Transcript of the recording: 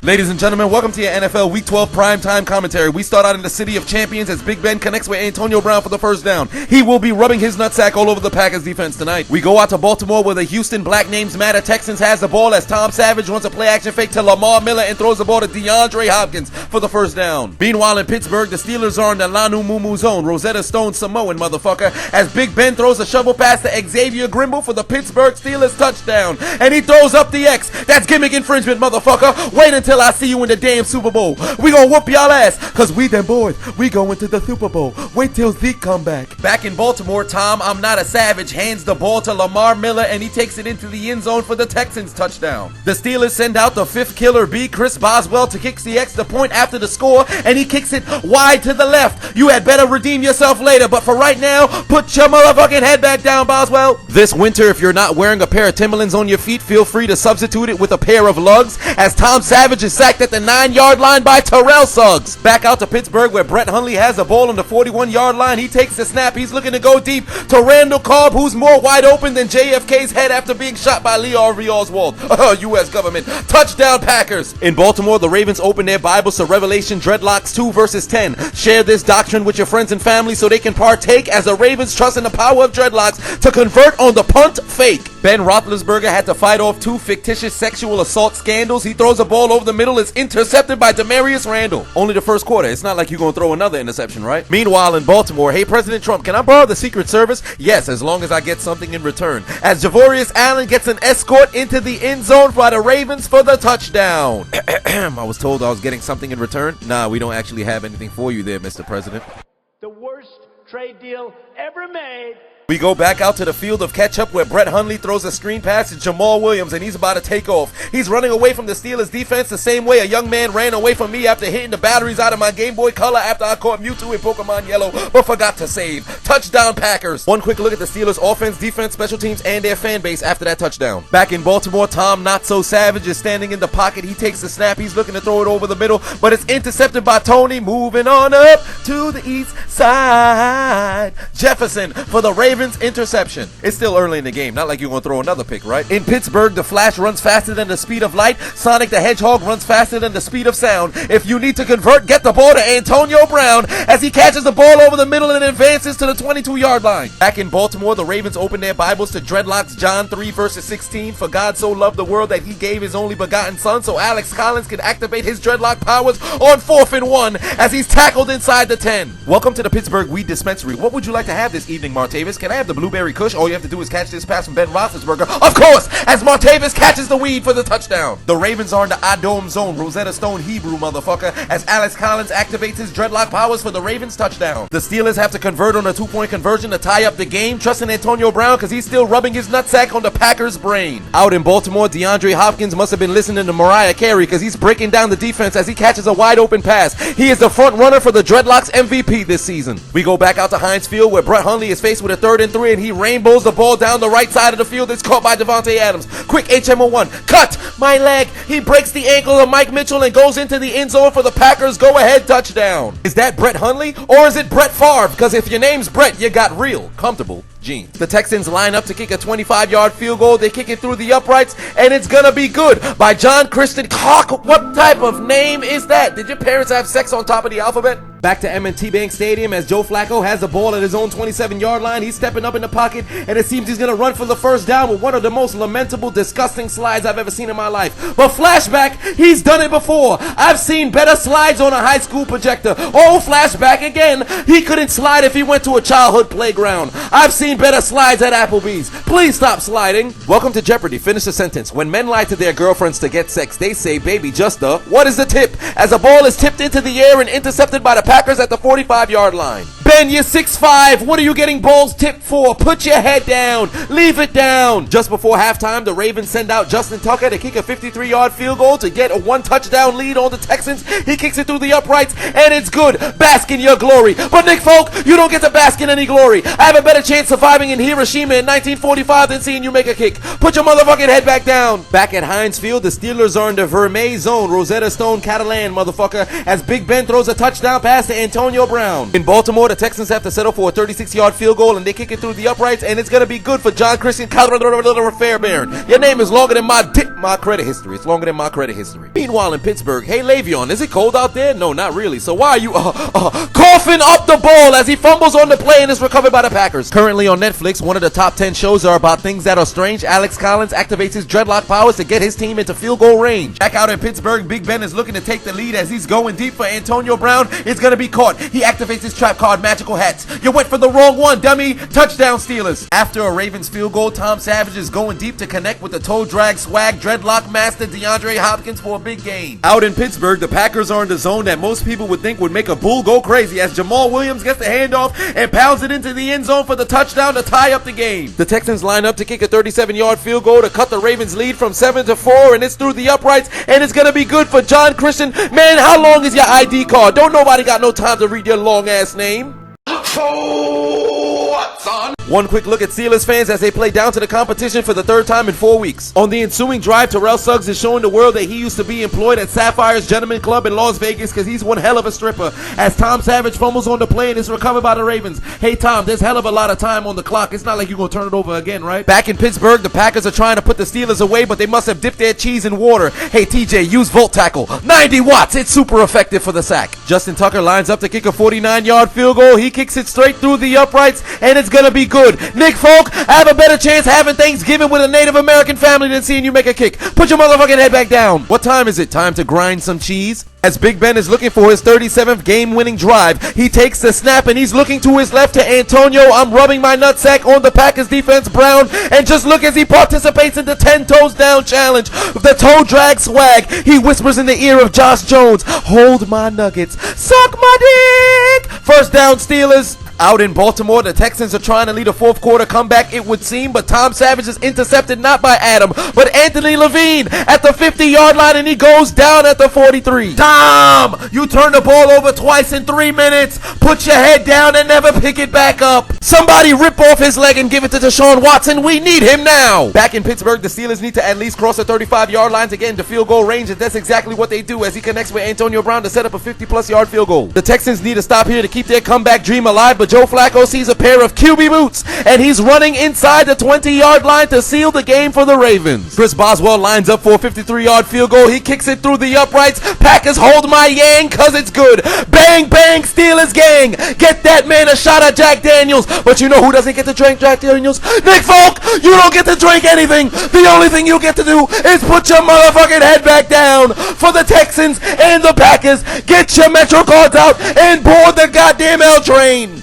Ladies and gentlemen, welcome to your NFL Week 12 Primetime commentary. We start out in the City of Champions as Big Ben connects with Antonio Brown for the first down. He will be rubbing his nutsack all over the Packers defense tonight. We go out to Baltimore where the Houston Black Names Matter Texans has the ball as Tom Savage runs a play action fake to Lamar Miller and throws the ball to DeAndre Hopkins for the first down. Meanwhile in Pittsburgh, the Steelers are in the Lanu Mumu zone. Rosetta Stone Samoan motherfucker as Big Ben throws a shovel pass to Xavier Grimble for the Pittsburgh Steelers touchdown. And he throws up the X. That's gimmick infringement, motherfucker. Wait until I see you in the damn Super Bowl. We gonna whoop y'all ass, cause we them boys. We going to the Super Bowl. Wait till Zeke come back. Back in Baltimore, Tom, I'm not a savage, hands the ball to Lamar Miller and he takes it into the end zone for the Texans touchdown. The Steelers send out the fifth killer B, Chris Boswell, to kick the extra point after the score, and he kicks it wide to the left. You had better redeem yourself later, but for right now, put your motherfucking head back down, Boswell. This winter, if you're not wearing a pair of Timberlands on your feet, feel free to substitute it with a pair of lugs, as Tom Savage is sacked at the 9-yard line by Terrell Suggs. Back out to Pittsburgh where Brett Hundley has the ball on the 41-yard line. He takes the snap. He's looking to go deep to Randall Cobb, who's more wide open than JFK's head after being shot by Lee Harvey Oswald. U.S. government. Touchdown Packers. In Baltimore, the Ravens open their Bibles to Revelation Dreadlocks 2 verses 10. Share this doctrine with your friends and family so they can partake, as the Ravens trust in the power of dreadlocks to convert on the punt fake. Ben Roethlisberger had to fight off 2 fictitious sexual assault scandals. He throws a ball over the middle. It's intercepted by Demarius Randall. Only the first quarter. It's not like you're going to throw another interception, right? Meanwhile, in Baltimore, hey, President Trump, can I borrow the Secret Service? Yes, as long as I get something in return. As Javorius Allen gets an escort into the end zone by the Ravens for the touchdown. I was told I was getting something in return. Nah, we don't actually have anything for you there, Mr. President. The worst trade deal ever made. We go back out to the field of catch-up where Brett Hundley throws a screen pass to Jamal Williams and he's about to take off. He's running away from the Steelers defense the same way a young man ran away from me after hitting the batteries out of my Game Boy Color after I caught Mewtwo in Pokemon Yellow but forgot to save. Touchdown Packers. One quick look at the Steelers offense, defense, special teams, and their fan base after that touchdown. Back in Baltimore, Tom Not So Savage is standing in the pocket. He takes the snap. He's looking to throw it over the middle, but it's intercepted by Tony. Moving on up to the east side. Jefferson for the Ravens, interception. It's still early in the game, not like you're going to throw another pick, right? In Pittsburgh, the Flash runs faster than the speed of light. Sonic the Hedgehog runs faster than the speed of sound. If you need to convert, get the ball to Antonio Brown as he catches the ball over the middle and advances to the 22-yard line. Back in Baltimore, the Ravens open their Bibles to Dreadlocks John 3 verses 16. For God so loved the world that he gave his only begotten son so Alex Collins could activate his dreadlock powers on 4th and 1 as he's tackled inside the 10. Welcome to the Pittsburgh Weed Dispensary. What would you like to have this evening, Martavis? Can I have the Blueberry Kush? All you have to do is catch this pass from Ben Roethlisberger. Of course, as Martavis catches the weed for the touchdown. The Ravens are in the Adom zone, Rosetta Stone Hebrew motherfucker, as Alex Collins activates his dreadlock powers for the Ravens touchdown. The Steelers have to convert on a 2-point conversion to tie up the game, trusting Antonio Brown because he's still rubbing his nutsack on the Packers' brain. Out in Baltimore, DeAndre Hopkins must have been listening to Mariah Carey because he's breaking down the defense as he catches a wide open pass. He is the front runner for the Dreadlocks MVP this season. We go back out to Heinz Field where Brett Hundley is faced with a 3rd and 3 and he rainbows the ball down the right side of the field. It's caught by Devontae Adams. Quick HMO1. Cut! My leg! He breaks the ankle of Mike Mitchell and goes into the end zone for the Packers' go-ahead touchdown. Is that Brett Hundley or is it Brett Favre? Because if your name's Brett, you got real comfortable jeans. The Texans line up to kick a 25-yard field goal. They kick it through the uprights and it's gonna be good by John Christian Clark. What type of name is that? Did your parents have sex on top of the alphabet? Back to M&T Bank Stadium as Joe Flacco has the ball at his own 27-yard line. He's stepping up in the pocket and it seems he's gonna run for the first down with one of the most lamentable, disgusting slides I've ever seen in my life. But flashback, he's done it before. I've seen better slides on a high school projector. Oh, flashback again. He couldn't slide if he went to a childhood playground. I've seen better slides at Applebee's. Please stop sliding. Welcome to Jeopardy. Finish the sentence. When men lie to their girlfriends to get sex, they say, baby, just the... What is the tip? As a ball is tipped into the air and intercepted by the Packers at the 45-yard line. Ben, you're 6'5". What are you getting balls tipped for? Put your head down. Leave it down. Just before halftime, the Ravens send out Justin Tucker to kick a 53-yard field goal to get a 1-touchdown lead on the Texans. He kicks it through the uprights, and it's good. Bask in your glory. But Nick Folk, you don't get to bask in any glory. I have a better chance surviving in Hiroshima in 1945 than seeing you make a kick. Put your motherfucking head back down. Back at Heinz Field, the Steelers are in the Vermeil zone, Rosetta Stone Catalan, motherfucker, as Big Ben throws a touchdown pass to Antonio Brown. In Baltimore, the the Texans have to settle for a 36-yard field goal, and they kick it through the uprights, and it's going to be good for John Christian Fairbairn. Your name is longer than my credit history. It's longer than my credit history. Meanwhile, in Pittsburgh, hey, Le'Veon, is it cold out there? No, not really. So why are you coughing up the ball as he fumbles on the play and is recovered by the Packers? Currently on Netflix, one of the top 10 shows are about things that are strange. Alex Collins activates his dreadlock powers to get his team into field goal range. Back out in Pittsburgh, Big Ben is looking to take the lead as he's going deep for Antonio Brown. It's going to be caught. He activates his trap card, Magical Hats. You went for the wrong one, dummy. Touchdown, Steelers. After a Ravens field goal, Tom Savage is going deep to connect with the toe drag swag dreadlock master DeAndre Hopkins for a big gain. Out in Pittsburgh, the Packers are in the zone that most people would think would make a bull go crazy as Jamal Williams gets the handoff and pounds it into the end zone for the touchdown to tie up the game. The Texans line up to kick a 37-yard field goal to cut the Ravens lead from 7-4, and it's through the uprights, and it's going to be good for John Christian. Man, how long is your ID card? Don't nobody got no time to read your long-ass name. So what, son? One quick look at Steelers fans as they play down to the competition for the third time in 4 weeks. On the ensuing drive, Terrell Suggs is showing the world that he used to be employed at Sapphire's Gentleman Club in Las Vegas because he's one hell of a stripper. As Tom Savage fumbles on the play and is recovered by the Ravens. Hey Tom, there's hell of a lot of time on the clock. It's not like you're going to turn it over again, right? Back in Pittsburgh, the Packers are trying to put the Steelers away, but they must have dipped their cheese in water. Hey TJ, use Volt Tackle. 90 watts. It's super effective for the sack. Justin Tucker lines up to kick a 49-yard field goal. He kicks it straight through the uprights, and it's going to be good. Nick Folk, I have a better chance having Thanksgiving with a Native American family than seeing you make a kick. Put your motherfucking head back down. What time is it? Time to grind some cheese? As Big Ben is looking for his 37th game-winning drive, he takes the snap and he's looking to his left to Antonio. I'm rubbing my nutsack on the Packers defense, Brown, and just look as he participates in the 10 toes down challenge. The toe drag swag. He whispers in the ear of Josh Jones, hold my nuggets, suck my dick. First down, Steelers. Out in Baltimore, the Texans are trying to lead a fourth quarter comeback, it would seem, but Tom Savage is intercepted not by Adam, but Anthony Levine at the 50-yard line, and he goes down at the 43. Tom, you turned the ball over twice in 3 minutes. Put your head down and never pick it back up. Somebody rip off his leg and give it to Deshaun Watson. We need him now. Back in Pittsburgh, the Steelers need to at least cross the 35-yard line to get into field goal range, and that's exactly what they do as he connects with Antonio Brown to set up a 50-plus yard field goal. The Texans need to stop here to keep their comeback dream alive, but Joe Flacco sees a pair of QB boots, and he's running inside the 20-yard line to seal the game for the Ravens. Chris Boswell lines up for a 53-yard field goal. He kicks it through the uprights. Packers hold my yang cause it's good. Bang, bang, Steelers gang. Get that man a shot at Jack Daniels. But you know who doesn't get to drink Jack Daniels? Nick Folk, you don't get to drink anything. The only thing you get to do is put your motherfucking head back down. For the Texans and the Packers, get your Metro cards out and board the goddamn L train.